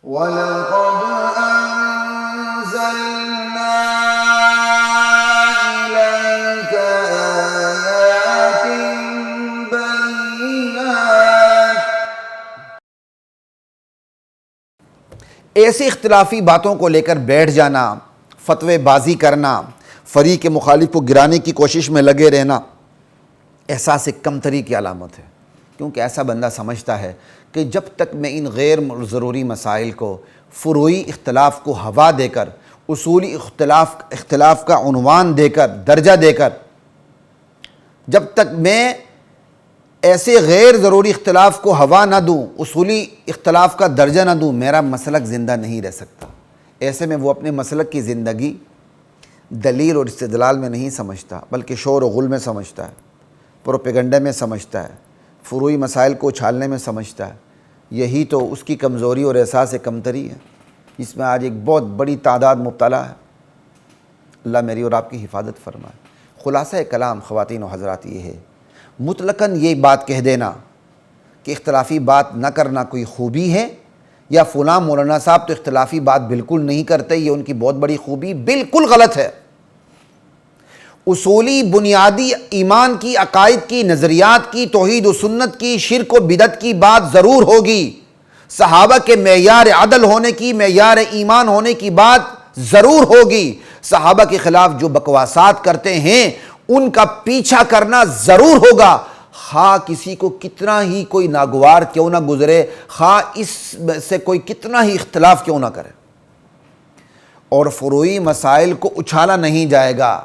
وَلَقَدْ أَنزَلْنَا إِلَيْكَ آيَاتٍ بَيِّنَاتٍ۔ ایسی اختلافی باتوں کو لے کر بیٹھ جانا، فتوے بازی کرنا، فریق مخالف کو گرانے کی کوشش میں لگے رہنا احساس کمتری کی علامت ہے، کیونکہ ایسا بندہ سمجھتا ہے کہ جب تک میں ان غیر ضروری مسائل کو فروعی اختلاف کو ہوا دے کر، اصولی اختلاف کا عنوان دے کر، درجہ دے کر، جب تک میں ایسے غیر ضروری اختلاف کو ہوا نہ دوں، اصولی اختلاف کا درجہ نہ دوں، میرا مسلک زندہ نہیں رہ سکتا۔ ایسے میں وہ اپنے مسلک کی زندگی دلیل اور استدلال میں نہیں سمجھتا، بلکہ شور و غل میں سمجھتا ہے، پروپیگنڈے میں سمجھتا ہے، فروعی مسائل کو اچھالنے میں سمجھتا ہے۔ یہی تو اس کی کمزوری اور احساس کمتری ہے، جس میں آج ایک بہت بڑی تعداد مبتلا ہے۔ اللہ میری اور آپ کی حفاظت فرمائے۔ خلاصہ کلام خواتین و حضرات یہ ہے، مطلقاً یہ بات کہہ دینا کہ اختلافی بات نہ کرنا کوئی خوبی ہے، یا فلاں مولانا صاحب تو اختلافی بات بالکل نہیں کرتے، یہ ان کی بہت بڑی خوبی، بالکل غلط ہے۔ اصولی بنیادی ایمان کی، عقائد کی، نظریات کی، توحید و سنت کی، شرک و بدعت کی بات ضرور ہوگی، صحابہ کے معیار عدل ہونے کی، معیار ایمان ہونے کی بات ضرور ہوگی، صحابہ کے خلاف جو بکواسات کرتے ہیں ان کا پیچھا کرنا ضرور ہوگا، خواہ کسی کو کتنا ہی کوئی ناگوار کیوں نہ گزرے، خواہ اس سے کوئی کتنا ہی اختلاف کیوں نہ کرے۔ اور فروعی مسائل کو اچھالا نہیں جائے گا،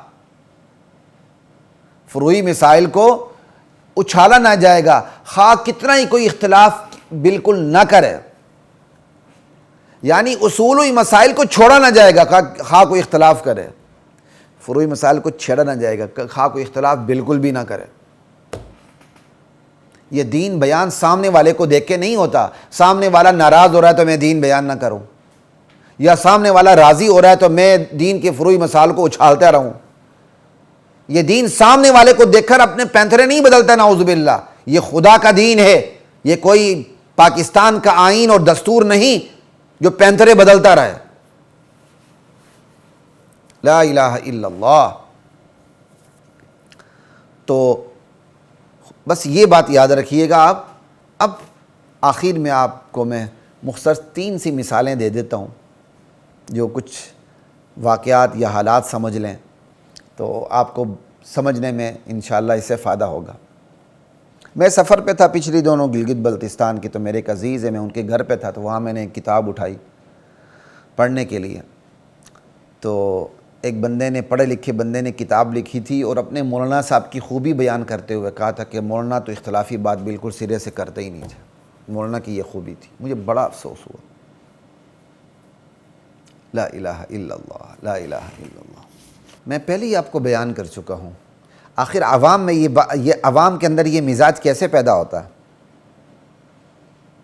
فروعی مسائل کو اچھالا نہ جائے گا، خواہ کتنا ہی کوئی اختلاف بالکل نہ کرے، یعنی اصولی مسائل کو چھوڑا نہ جائے گا خواہ کوئی اختلاف کرے، فروعی مسائل کو چھیڑا نہ جائے گا خواہ کوئی اختلاف بالکل بھی نہ کرے۔ یہ دین بیان سامنے والے کو دیکھ کے نہیں ہوتا، سامنے والا ناراض ہو رہا ہے تو میں دین بیان نہ کروں، یا سامنے والا راضی ہو رہا ہے تو میں دین کے فروعی مسائل کو اچھالتا رہوں۔ یہ دین سامنے والے کو دیکھ کر اپنے پینترے نہیں بدلتا، نعوذ باللہ۔ یہ خدا کا دین ہے، یہ کوئی پاکستان کا آئین اور دستور نہیں جو پینترے بدلتا رہے۔ لا الہ الا اللہ۔ تو بس یہ بات یاد رکھیے گا آپ۔ اب آخر میں آپ کو میں مختصر 3 سی مثالیں دے دیتا ہوں، جو کچھ واقعات یا حالات سمجھ لیں تو آپ کو سمجھنے میں انشاءاللہ اس سے فائدہ ہوگا۔ میں سفر پہ تھا پچھلی دونوں گلگت بلتستان کی، تو میرے ایک عزیز ہے، میں ان کے گھر پہ تھا، تو وہاں میں نے ایک کتاب اٹھائی پڑھنے کے لیے۔ تو ایک بندے نے، پڑھے لکھے بندے نے کتاب لکھی تھی اور اپنے مولانا صاحب کی خوبی بیان کرتے ہوئے کہا تھا کہ مولانا تو اختلافی بات بالکل سرے سے کرتے ہی نہیں تھے، مولانا کی یہ خوبی تھی۔ مجھے بڑا افسوس ہوا۔ لا الہ الا اللہ، لا الہ الا اللہ۔ میں پہلے ہی آپ کو بیان کر چکا ہوں، آخر عوام میں یہ عوام کے اندر یہ مزاج کیسے پیدا ہوتا ہے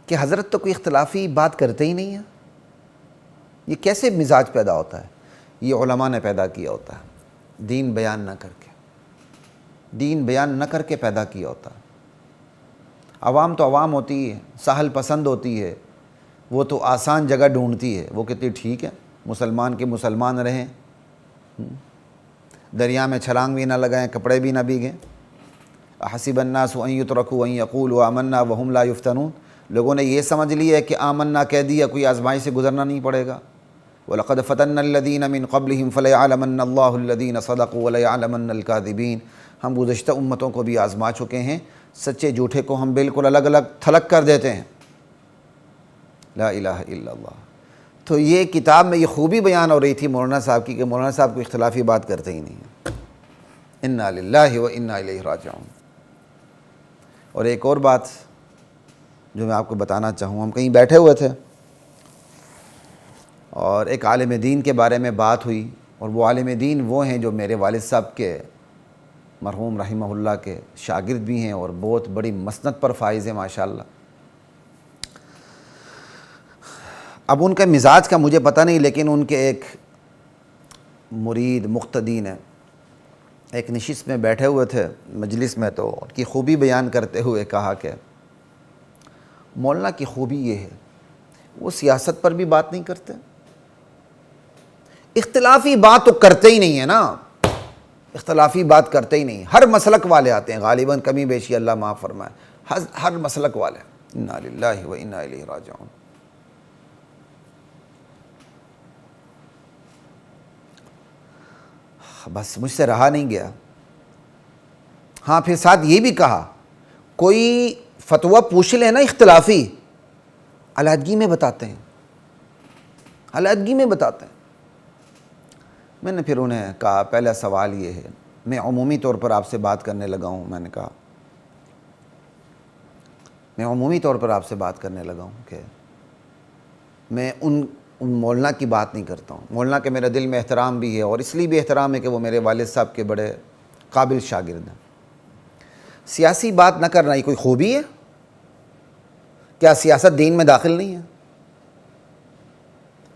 کہ حضرت تو کوئی اختلافی بات کرتے ہی نہیں ہے؟ یہ کیسے مزاج پیدا ہوتا ہے؟ یہ علماء نے پیدا کیا ہوتا ہے، دین بیان نہ کر کے، دین بیان نہ کر کے پیدا کیا ہوتا ہے۔ عوام تو عوام ہوتی ہے، سہل پسند ہوتی ہے، وہ تو آسان جگہ ڈھونڈتی ہے، وہ کہتی ٹھیک ہے مسلمان کے مسلمان رہیں، دریا میں چھلانگ بھی نہ لگائیں، کپڑے بھی نہ بھیگیں۔ حسب الناس ان یترکوا ان یقولوا آمنا وہم لا یفتنون، لوگوں نے یہ سمجھ لیا ہے کہ آمنا کہہ دیا کوئی آزمائی سے گزرنا نہیں پڑے گا۔ وَلَقَدْ فَتَنَّا الَّذِينَ مِن قَبْلِهِمْ فَلَيَعْلَمَنَّ اللَّهُ الَّذِينَ صَدَقُوا وَلَيَعْلَمَنَّ الْكَاذِبِينَ۔ ہم گزشتہ امتوں کو بھی آزما چکے ہیں، سچے جھوٹے کو ہم بالکل الگ الگ تھلگ کر دیتے ہیں۔ لا الہ الا اللہ۔ تو یہ کتاب میں یہ خوبی بیان ہو رہی تھی مولانا صاحب کی کہ مولانا صاحب کو اختلافی بات کرتے ہی نہیں ہیں۔ انا للہ و انا الیہ راجعون۔ اور ایک اور بات جو میں آپ کو بتانا چاہوں، ہم کہیں بیٹھے ہوئے تھے اور ایک عالم دین کے بارے میں بات ہوئی، اور وہ عالم دین وہ ہیں جو میرے والد صاحب کے مرحوم رحمہ اللہ کے شاگرد بھی ہیں اور بہت بڑی مسند پر فائز ہیں ماشاءاللہ۔ اب ان کا مزاج کا مجھے پتہ نہیں، لیکن ان کے ایک مرید مقتدی نے ایک نشست میں بیٹھے ہوئے تھے مجلس میں، تو ان کی خوبی بیان کرتے ہوئے کہا کہ مولانا کی خوبی یہ ہے، وہ سیاست پر بھی بات نہیں کرتے. اختلافی بات تو کرتے ہی نہیں ہے نا, اختلافی بات کرتے ہی نہیں. ہر مسلک والے آتے ہیں غالباً, کمی بیشی اللہ معاف فرمائے, ہر مسلک والے. انا للہ و انا الیہ راجعون. بس مجھ سے رہا نہیں گیا. ہاں پھر ساتھ یہ بھی کہا کوئی فتویٰ پوچھ لے نا اختلافی, علیحدگی میں بتاتے ہیں, علیحدگی میں بتاتے ہیں. میں نے پھر انہیں کہا پہلا سوال یہ ہے, میں عمومی طور پر آپ سے بات کرنے لگا ہوں. میں نے کہا میں عمومی طور پر آپ سے بات کرنے لگا ہوں کہ میں ان مولانا کی بات نہیں کرتا ہوں. مولانا کے میرے دل میں احترام بھی ہے, اور اس لیے بھی احترام ہے کہ وہ میرے والد صاحب کے بڑے قابل شاگرد ہیں. سیاسی بات نہ کرنا یہ کوئی خوبی ہے؟ کیا سیاست دین میں داخل نہیں ہے؟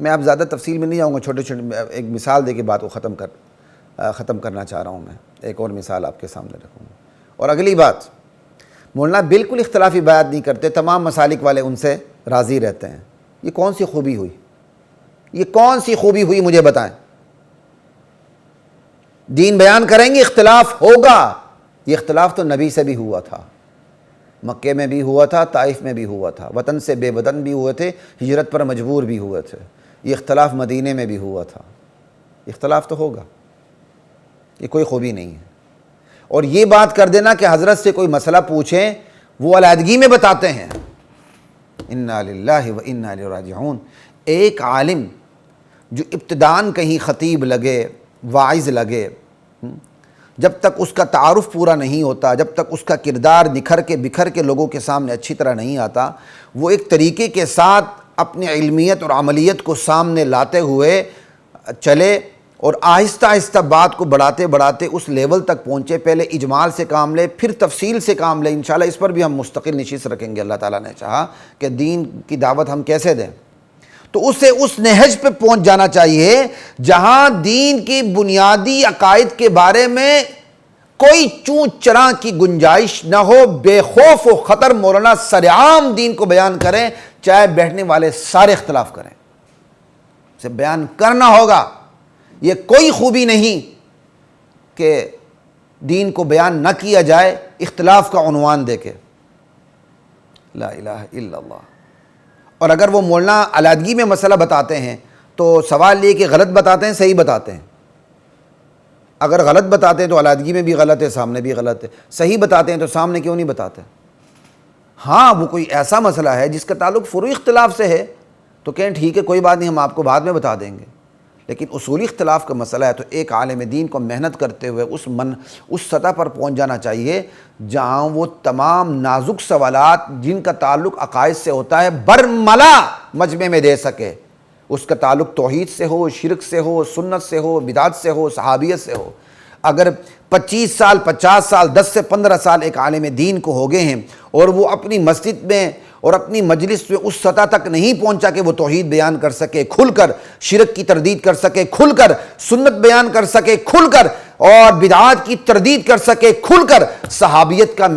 میں اب زیادہ تفصیل میں نہیں جاؤں گا, چھوٹے چھوٹے ایک مثال دے کے بات کو ختم کرنا چاہ رہا ہوں. میں ایک اور مثال آپ کے سامنے رکھوں گا. اور اگلی بات, مولانا بالکل اختلافی بیعت نہیں کرتے, تمام مسالک والے ان سے راضی رہتے ہیں. یہ کون سی خوبی ہوئی؟ یہ کون سی خوبی ہوئی مجھے بتائیں. دین بیان کریں گے, اختلاف ہوگا. یہ اختلاف تو نبی سے بھی ہوا تھا, مکے میں بھی ہوا تھا, طائف میں بھی ہوا تھا, وطن سے بے وطن بھی ہوئے تھے, ہجرت پر مجبور بھی ہوئے تھے. یہ اختلاف مدینے میں بھی ہوا تھا. اختلاف تو ہوگا, یہ کوئی خوبی نہیں ہے. اور یہ بات کر دینا کہ حضرت سے کوئی مسئلہ پوچھیں وہ علیحدگی میں بتاتے ہیں. انا للہ و انا الیہ راجعون. ایک عالم جو ابتداءً کہیں خطیب لگے, واعظ لگے, جب تک اس کا تعارف پورا نہیں ہوتا, جب تک اس کا کردار نکھر کے بکھر کے لوگوں کے سامنے اچھی طرح نہیں آتا, وہ ایک طریقے کے ساتھ اپنی علمیت اور عملیت کو سامنے لاتے ہوئے چلے, اور آہستہ آہستہ بات کو بڑھاتے بڑھاتے اس لیول تک پہنچے. پہلے اجمال سے کام لے, پھر تفصیل سے کام لے. انشاءاللہ اس پر بھی ہم مستقل نشست رکھیں گے, اللہ تعالیٰ نے چاہا, کہ دین کی دعوت ہم کیسے دیں. تو اسے اس نہج پہ پہنچ جانا چاہیے جہاں دین کی بنیادی عقائد کے بارے میں کوئی چوں چراں کی گنجائش نہ ہو. بے خوف و خطر مولانا سرعام دین کو بیان کریں, چاہے بیٹھنے والے سارے اختلاف کریں, اسے بیان کرنا ہوگا. یہ کوئی خوبی نہیں کہ دین کو بیان نہ کیا جائے اختلاف کا عنوان دے کے. لا الہ الا اللہ. اور اگر وہ مولانا علیحدگی میں مسئلہ بتاتے ہیں تو سوال یہ کہ غلط بتاتے ہیں صحیح بتاتے ہیں؟ اگر غلط بتاتے ہیں تو علیحدگی میں بھی غلط ہے, سامنے بھی غلط ہے. صحیح بتاتے ہیں تو سامنے کیوں نہیں بتاتے؟ ہاں وہ کوئی ایسا مسئلہ ہے جس کا تعلق فروعی اختلاف سے ہے تو کہیں ٹھیک ہے کوئی بات نہیں, ہم آپ کو بعد میں بتا دیں گے. لیکن اصولی اختلاف کا مسئلہ ہے تو ایک عالم دین کو محنت کرتے ہوئے اس سطح پر پہنچ جانا چاہیے جہاں وہ تمام نازک سوالات جن کا تعلق عقائد سے ہوتا ہے برملا مجمع میں دے سکے. اس کا تعلق توحید سے ہو, شرک سے ہو, سنت سے ہو, بدعت سے ہو, صحابیت سے ہو. اگر 25 سال 50 سال 10 سے 15 سال ایک عالم دین کو ہو گئے ہیں اور وہ اپنی مسجد میں اور اپنی مجلس میں اس سطح تک نہیں پہنچا کہ وہ توحید بیان کر سکے کھل کر, شرک کی تردید کر سکے کھل کر, سنت بیان کر سکے کھل کر, اور بدعات کی تردید کر سکے کھل کر, صحابیت کا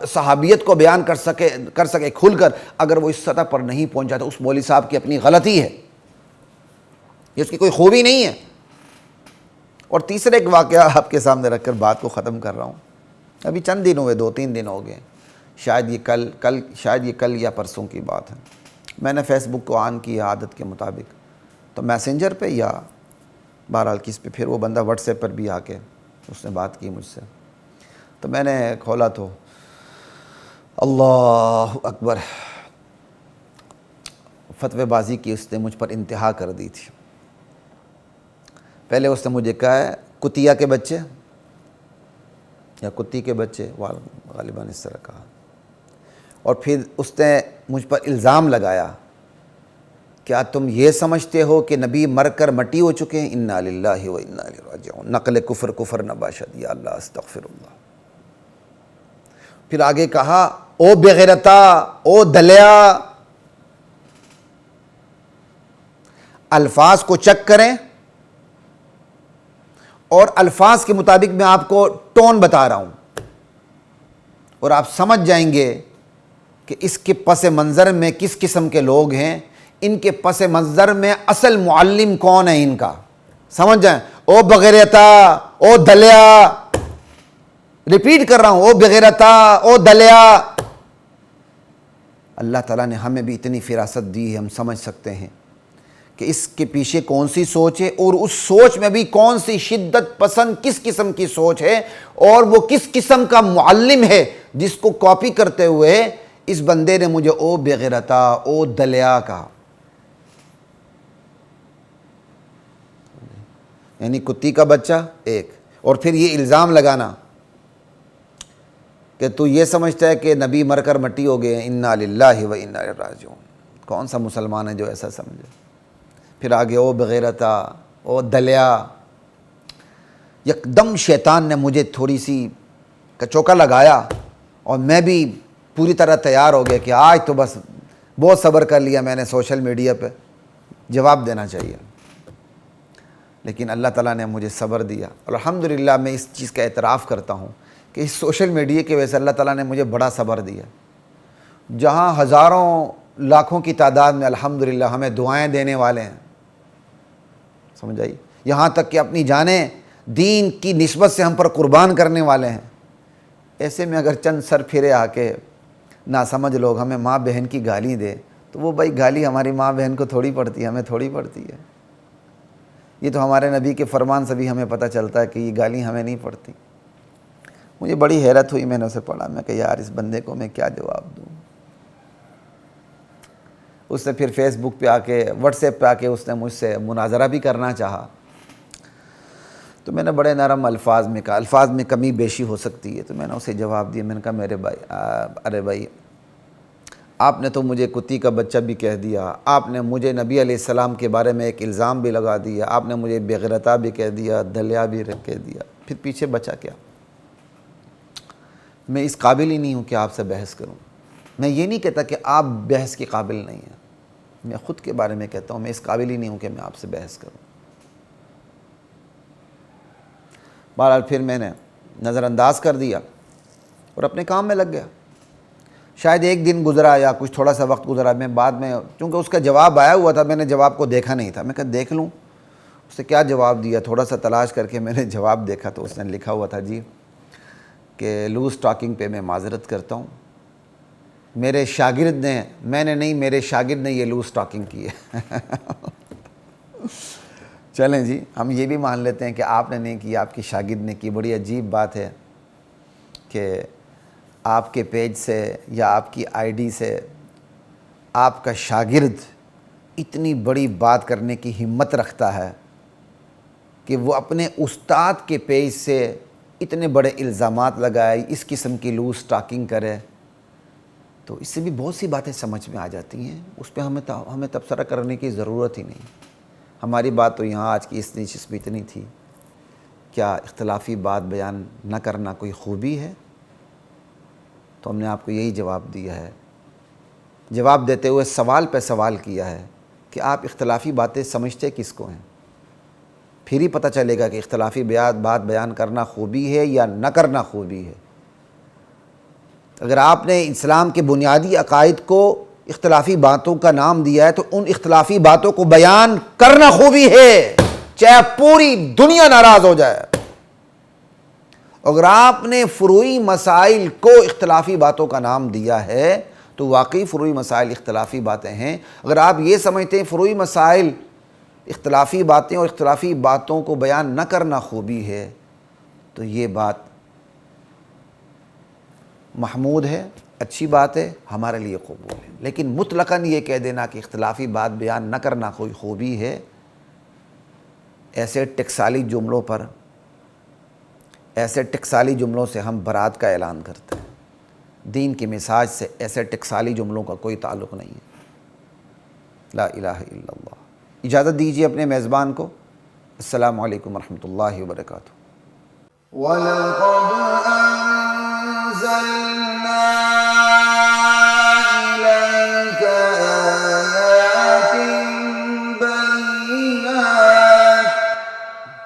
صحابیت کو بیان کر سکے کھل کر, اگر وہ اس سطح پر نہیں پہنچا تو اس مولوی صاحب کی اپنی غلطی ہے, یہ اس کی کوئی خوبی نہیں ہے. اور تیسرا ایک واقعہ آپ کے سامنے رکھ کر بات کو ختم کر رہا ہوں. ابھی چند دن ہوئے, 2-3 دن ہو گئے, شاید یہ کل یا پرسوں کی بات ہے. میں نے فیس بک کو آن کیا عادت کے مطابق, تو میسنجر پہ یا بہرحال کس پہ, پھر وہ بندہ واٹس ایپ پر بھی آ کے اس نے بات کی مجھ سے. تو میں نے کھولا تو اللہ اکبر, فتوی بازی کی اس نے مجھ پر انتہا کر دی تھی. پہلے اس نے مجھے کہا ہے کتیا کے بچے یا کتی کے بچے, غالباً اس طرح کہا. اور پھر اس نے مجھ پر الزام لگایا, کیا تم یہ سمجھتے ہو کہ نبی مر کر مٹی ہو چکے ہیں؟ انا للہ و انا الیہ راجعون. نقل کفر نباشد, یا اللہ استغفر اللہ. پھر آگے کہا او بغیرتا, او دلیا. الفاظ کو چیک کریں اور الفاظ کے مطابق میں آپ کو ٹون بتا رہا ہوں, اور آپ سمجھ جائیں گے کہ اس کے پس منظر میں کس قسم کے لوگ ہیں ان کے پس منظر میں اصل معلم کون ہے ان کا، سمجھ جائیں، او بغیرتا، او دلیا، ریپیٹ کر رہا ہوں، او بغیرتا، او دلیا۔ اللہ تعالیٰ نے ہمیں بھی اتنی فراست دی ہے، ہم سمجھ سکتے ہیں کہ اس کے پیچھے کون سی سوچ ہے، اور اس سوچ میں بھی کون سی شدت پسند کس قسم کی سوچ ہے، اور وہ کس قسم کا معلم ہے جس کو کاپی کرتے ہوئے اس بندے نے مجھے او بغیرتا، او دلیا کہا۔ یعنی کتی کا بچہ ایک، اور پھر یہ الزام لگانا کہ تو یہ سمجھتا ہے کہ نبی مر کر مٹی ہو گئے، انا للہ و انا الیہ راجعون۔ کون سا مسلمان ہے جو ایسا سمجھے؟ پھر آگے او بغیرتا، او دلیا۔ یکدم شیطان نے مجھے تھوڑی سی کچوکا لگایا، اور میں بھی پوری طرح تیار ہو گیا کہ آج تو بس بہت صبر کر لیا میں نے، سوشل میڈیا پہ جواب دینا چاہیے، لیکن اللہ تعالیٰ نے مجھے صبر دیا، اور الحمدللہ میں اس چیز کا اعتراف کرتا ہوں کہ اس سوشل میڈیا کی وجہ سے اللہ تعالیٰ نے مجھے بڑا صبر دیا۔ جہاں ہزاروں لاکھوں کی تعداد میں الحمدللہ ہمیں دعائیں دینے والے ہیں، سمجھ آئی، یہاں تک کہ اپنی جانیں دین کی نسبت سے ہم پر قربان کرنے والے ہیں، ایسے میں اگر چند سر پھرے آ کے ناسمجھ لوگ ہمیں ماں بہن کی گالی دے، تو وہ بھائی گالی ہماری ماں بہن کو تھوڑی پڑتی ہے، ہمیں تھوڑی پڑتی ہے۔ یہ تو ہمارے نبی کے فرمان سے بھی ہمیں پتہ چلتا ہے کہ یہ گالی ہمیں نہیں پڑتی۔ مجھے بڑی حیرت ہوئی، میں نے اسے پڑھا، میں کہ یار اس بندے کو میں کیا جواب دوں۔ اس نے پھر فیس بک پہ آ کے، واٹس ایپ پہ آ کے اس نے مجھ سے مناظرہ بھی کرنا چاہا، تو میں نے بڑے نرم الفاظ میں کہا، الفاظ میں کمی بیشی ہو سکتی ہے، تو میں نے اسے جواب دیا، میں نے کہا میرے بھائی، ارے بھائی آپ نے تو مجھے کتی کا بچہ بھی کہہ دیا، آپ نے مجھے نبی علیہ السلام کے بارے میں ایک الزام بھی لگا دیا، آپ نے مجھے بغیرتا بھی کہہ دیا، دلیا بھی کہہ دیا، پھر پیچھے بچا کیا؟ میں اس قابل ہی نہیں ہوں کہ آپ سے بحث کروں۔ میں یہ نہیں کہتا کہ آپ بحث کے قابل نہیں ہیں، میں خود کے بارے میں کہتا ہوں میں اس قابل ہی نہیں ہوں کہ میں آپ سے بحث کروں۔ بہرحال پھر میں نے نظر انداز کر دیا اور اپنے کام میں لگ گیا۔ شاید ایک دن گزرا یا کچھ تھوڑا سا وقت گزرا، میں بعد میں، چونکہ اس کا جواب آیا ہوا تھا، میں نے جواب کو دیکھا نہیں تھا، میں کہا دیکھ لوں اس نے کیا جواب دیا۔ تھوڑا سا تلاش کر کے میں نے جواب دیکھا تو اس نے لکھا ہوا تھا جی کہ لوز ٹاکنگ پہ میں معذرت کرتا ہوں، میرے شاگرد نے، میں نے نہیں، میرے شاگرد نے یہ لوز ٹاکنگ کی ہے۔ چلیں جی، ہم یہ بھی مان لیتے ہیں کہ آپ نے نہیں کی، آپ کی شاگرد نے کی۔ بڑی عجیب بات ہے کہ آپ کے پیج سے یا آپ کی آئی ڈی سے آپ کا شاگرد اتنی بڑی بات کرنے کی ہمت رکھتا ہے کہ وہ اپنے استاد کے پیج سے اتنے بڑے الزامات لگائے، اس قسم کی لوز ٹاکنگ کرے، تو اس سے بھی بہت سی باتیں سمجھ میں آ جاتی ہیں، اس پہ ہمیں تبصرہ کرنے کی ضرورت ہی نہیں۔ ہماری بات تو یہاں آج کی اس نشست میں اتنی تھی، کیا اختلافی بات بیان نہ کرنا کوئی خوبی ہے؟ تو ہم نے آپ کو یہی جواب دیا ہے، جواب دیتے ہوئے سوال پہ سوال کیا ہے کہ آپ اختلافی باتیں سمجھتے کس کو ہیں، پھر ہی پتہ چلے گا کہ اختلافی بات بیان کرنا خوبی ہے یا نہ کرنا خوبی ہے۔ اگر آپ نے اسلام کے بنیادی عقائد کو اختلافی باتوں کا نام دیا ہے تو ان اختلافی باتوں کو بیان کرنا خوبی ہے، چاہے پوری دنیا ناراض ہو جائے۔ اگر آپ نے فروعی مسائل کو اختلافی باتوں کا نام دیا ہے تو واقعی فروعی مسائل اختلافی باتیں ہیں۔ اگر آپ یہ سمجھتے ہیں فروعی مسائل اختلافی باتیں اور اختلافی باتوں کو بیان نہ کرنا خوبی ہے، تو یہ بات محمود ہے، اچھی بات ہے، ہمارے لیے قبول ہے، لیکن مطلقاً یہ کہہ دینا کہ اختلافی بات بیان نہ کرنا کوئی خوبی ہے، ایسے ٹکسالی جملوں پر، ایسے ٹکسالی جملوں سے ہم برات کا اعلان کرتے ہیں۔ دین کے مزاج سے ایسے ٹکسالی جملوں کا کوئی تعلق نہیں ہے۔ لا الہ الا اللہ۔ اجازت دیجیے اپنے میزبان کو۔ السلام علیکم ورحمۃ اللہ وبرکاتہ۔ وَلَقَدْ